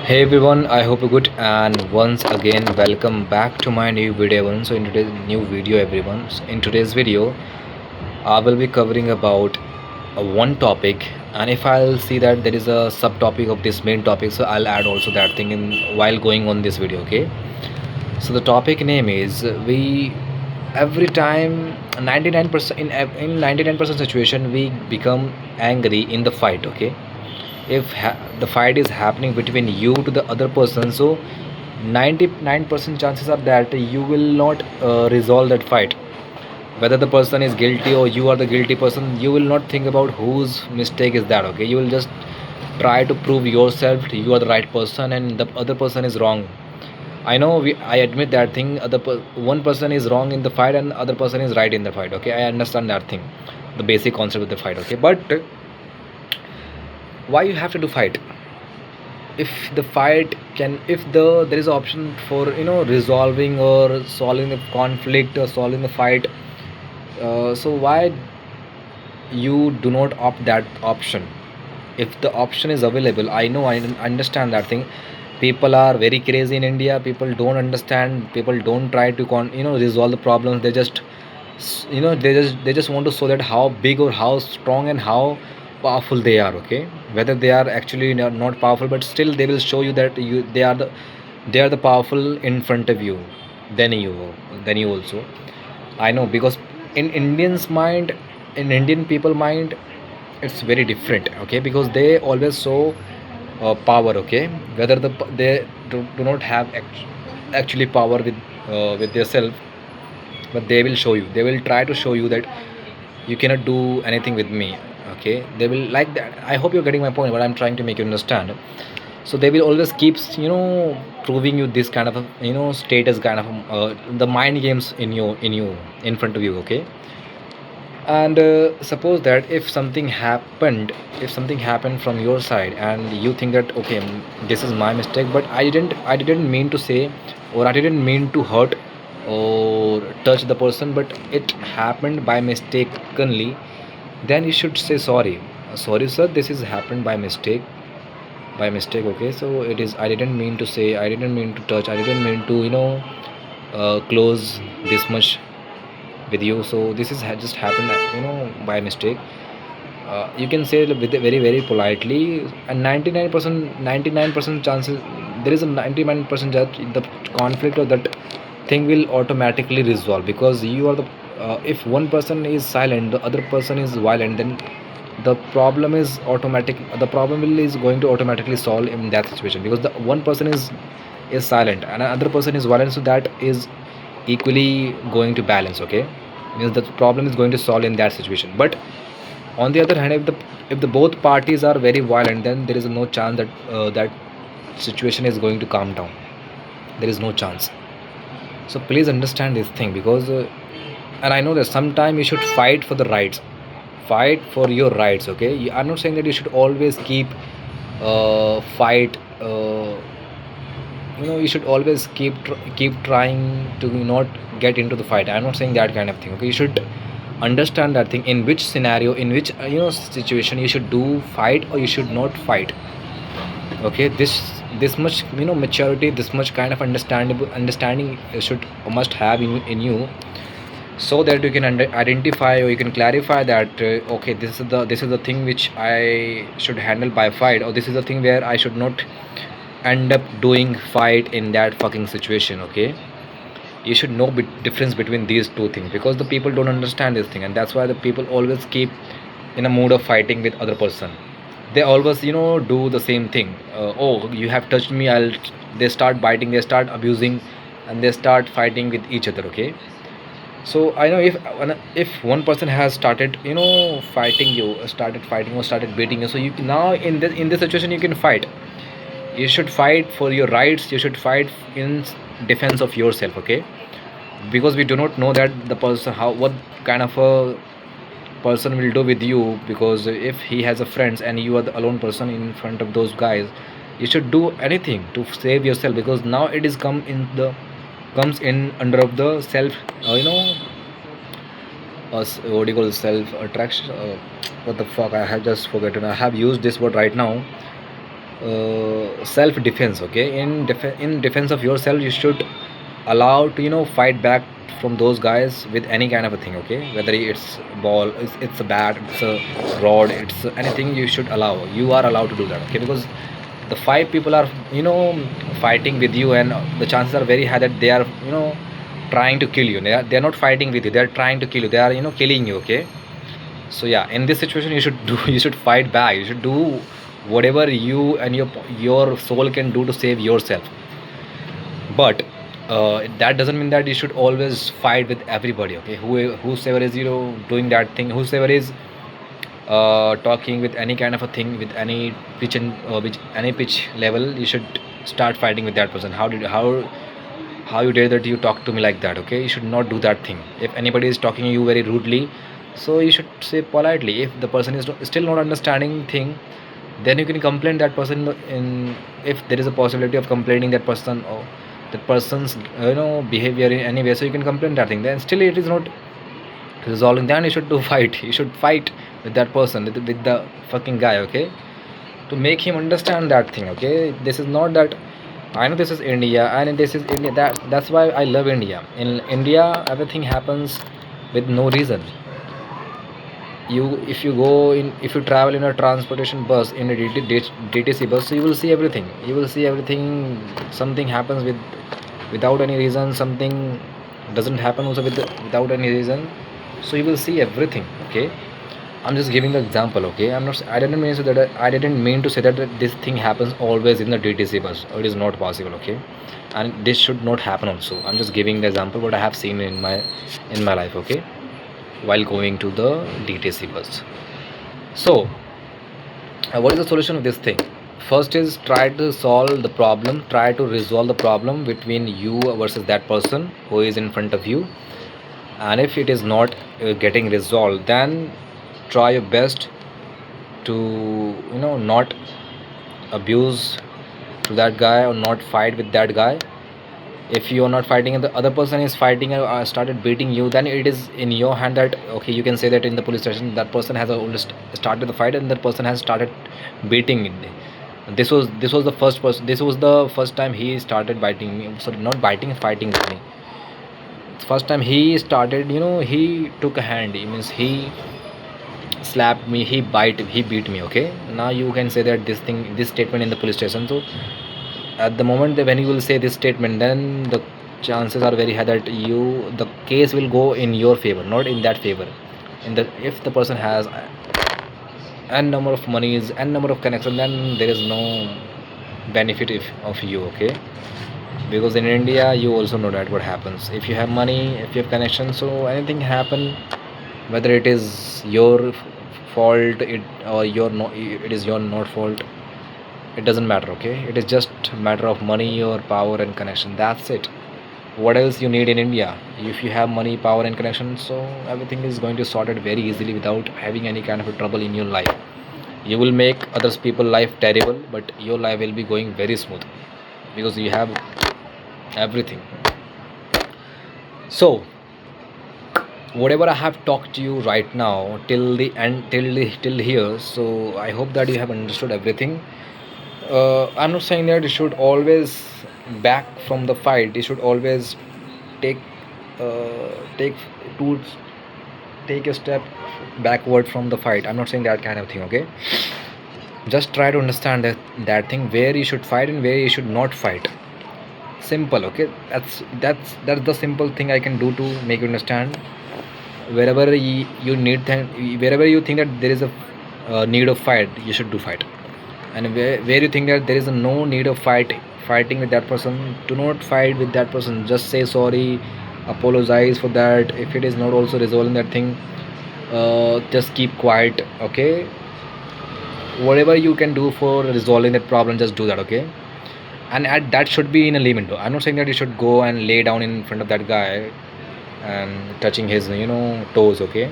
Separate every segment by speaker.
Speaker 1: Hey everyone, I hope you're good, and once again welcome back to my new video everyone. So in today's new video everyone, in today's video I will be covering about one topic, and if I'll see that there is a subtopic of this main topic, so I'll add also that thing in while going on this video, okay? So the topic name is we every time 99% in 99% situation we become angry in the fight, okay? If the fight is happening between you to the other person, so 99% chances are that you will not resolve that fight. Whether the person is guilty or you are the guilty person, you will not think about whose mistake is that, okay? You will just try to prove yourself you are the right person and the other person is wrong. I admit that thing. One person is wrong in the fight and the other person is right in the fight, okay? I understand that thing, the basic concept of the fight, okay? But why you have to do fight? If the fight can, if there is an option for resolving or solving the conflict or solving the fight, so why you do not opt that option? If the option is available, I know, I understand that thing. People are very crazy in India. People don't understand. People don't try to resolve the problems. They just they just want to show that how big or how strong and how powerful they are, okay? Whether they are actually not powerful, but still they will show you that they are the powerful in front of you than you also. I know, because in Indians mind, in Indian people mind, it's very different, okay? Because they always show power, okay? Whether they do not have actually power with their self, but they will show you, they will try to show you that you cannot do anything with me, okay? They will like that. I hope you're getting my point, but I'm trying to make you understand. So they will always keep proving you this kind of status kind of the mind games in you in front of you, okay? And suppose that if something happened from your side and you think that, okay, this is my mistake, but I didn't mean to say, or I didn't mean to hurt or touch the person, but it happened by mistakenly, then you should say sorry. Sorry sir, this is happened by mistake, okay? So it is, I didn't mean to say, I didn't mean to touch, I didn't mean to close this much with you. So this is just happened by mistake. You can say it with very very politely, and 99% chances, there is a 99% that the conflict or that thing will automatically resolve, because you are if one person is silent, the other person is violent, then the problem is going to automatically solve in that situation, because the one person is silent and another person is violent, so that is equally going to balance, okay? Means the problem is going to solve in that situation. But on the other hand, if the both parties are very violent, then there is no chance that that situation is going to calm down. There is no chance. So please understand this thing, because and I know that sometime you should fight for the rights, fight for your rights, okay? I'm not saying that you should always keep fight you should always keep trying to not get into the fight. I'm not saying that kind of thing, okay? You should understand that thing, in which scenario, in which situation you should do fight or you should not fight, okay? This much maturity, this much kind of understanding you should must have in you, so that you can identify or you can clarify that, okay, this is the thing which I should handle by fight, or this is the thing where I should not end up doing fight in that fucking situation, okay? You should know difference between these two things, because the people don't understand this thing, and that's why the people always keep in a mood of fighting with other person. They always do the same thing. Oh, you have touched me, they start biting, they start abusing, and they start fighting with each other, okay? So I know, if one person has started fighting you, started fighting or started beating you, so you now in this situation you can fight. You should fight for your rights, you should fight in defense of yourself, okay? Because we do not know that the person, how, what kind of a person will do with you, because if he has a friends and you are the alone person in front of those guys, you should do anything to save yourself, because now it is comes in under of the self, what do you call, self attraction, what the fuck, I have just forgotten, I have used this word right now. self defense. Okay, in defense of yourself, you should allow to fight back from those guys with any kind of a thing. Okay, whether it's ball, it's a bat, it's a rod, it's anything, you should allow, you are allowed to do that. Okay, because the five people are fighting with you, and the chances are very high that they are trying to kill you. They are not fighting with you, they are trying to kill you, they are killing you. Okay, so yeah, in this situation you should do you should fight back, you should do whatever you and your soul can do to save yourself. But that doesn't mean that you should always fight with everybody. Okay, whosoever is doing that thing, whosoever is talking with any kind of a thing, with any pitch and which any pitch level, you should start fighting with that person. How you dare that you talk to me like that? Okay, you should not do that thing. If anybody is talking to you very rudely, so you should say politely. If the person is still not understanding thing, then you can complain that person if there is a possibility of complaining that person, or that person's behavior in any way, so you can complain that thing. Then still it is not resolving, then you should do fight, you should fight with that person, with the fucking guy. Okay, to make him understand that thing. Okay, this is not that, I know this is India, and this is India, that's why I love India. In India everything happens with no reason. If you go in, if you travel in a transportation bus, in a DTC bus, so you will see everything, something happens without any reason, something doesn't happen also without any reason, so you will see everything. Okay, I'm just giving the example. Okay, I didn't mean to say that this thing happens always in the DTC bus, or it is not possible. Okay, and this should not happen also. I'm just giving the example what I have seen in my life. Okay, while going to the DTC bus. So what is the solution of this thing? First is try to solve the problem, try to resolve the problem between you versus that person who is in front of you. And if it is not getting resolved, then try your best to not abuse to that guy, or not fight with that guy. If you are not fighting and the other person is fighting and started beating you, then it is in your hand that, okay, you can say that in the police station that person has already started the fight, and that person has started beating it. This was the first person, this was the first time he started biting me, sorry, not biting, fighting with me. First time he started, he took a hand, it means he slapped me, he beat me. Okay, now you can say that this statement in the police station. So at the moment that when you will say this statement, then the chances are very high that the case will go in your favor, not in that favor. If the person has n number of monies, n number of connection, then there is no benefit of you. Okay, because in India you also know that what happens if you have money, if you have connection, so anything happen, whether it is your fault, it is your not fault, it doesn't matter. Okay, it is just matter of money or power and connection, that's it. What else you need in India? If you have money, power and connection, so everything is going to sort it very easily without having any kind of a trouble in your life. You will make others people life terrible, but your life will be going very smooth because you have everything. So whatever I have talked to you right now till the end, till here, so I hope that you have understood everything. I'm not saying that you should always back from the fight, you should always take take to take a step backward from the fight. I'm not saying that kind of thing. Okay, just try to understand that thing, where you should fight and where you should not fight. Simple. Okay, that's the simple thing I can do to make you understand. Wherever you need wherever you think that there is a need of fight, you should do fight. And where you think that there is no need of fighting with that person, do not fight with that person. Just say sorry, apologize for that. If it is not also resolving that thing, just keep quiet. Okay, whatever you can do for resolving that problem, just do that. Okay, and that should be in a limit. I'm not saying that you should go and lay down in front of that guy and touching his toes. Okay,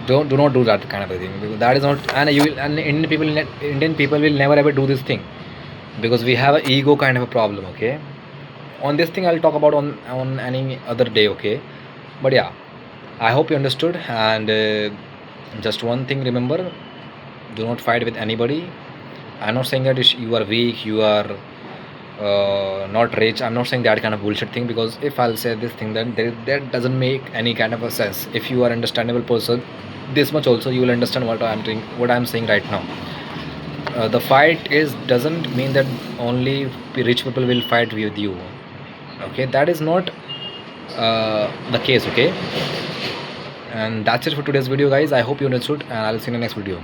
Speaker 1: do not do that kind of a thing, because that is not, and Indian people will never ever do this thing, because we have an ego kind of a problem. Okay, on this thing I'll talk about on any other day. Okay, but yeah, I hope you understood. And just one thing, remember, do not fight with anybody. I'm not saying that you are weak, you are not rich. I'm not saying that kind of bullshit thing, because if I'll say this thing, then that doesn't make any kind of a sense. If you are understandable person, this much also you will understand what I'm doing, what I'm saying right now. The fight is doesn't mean that only rich people will fight with you. Okay, that is not the case. Okay, and that's it for today's video, guys. I hope you understood, and I'll see you in the next video.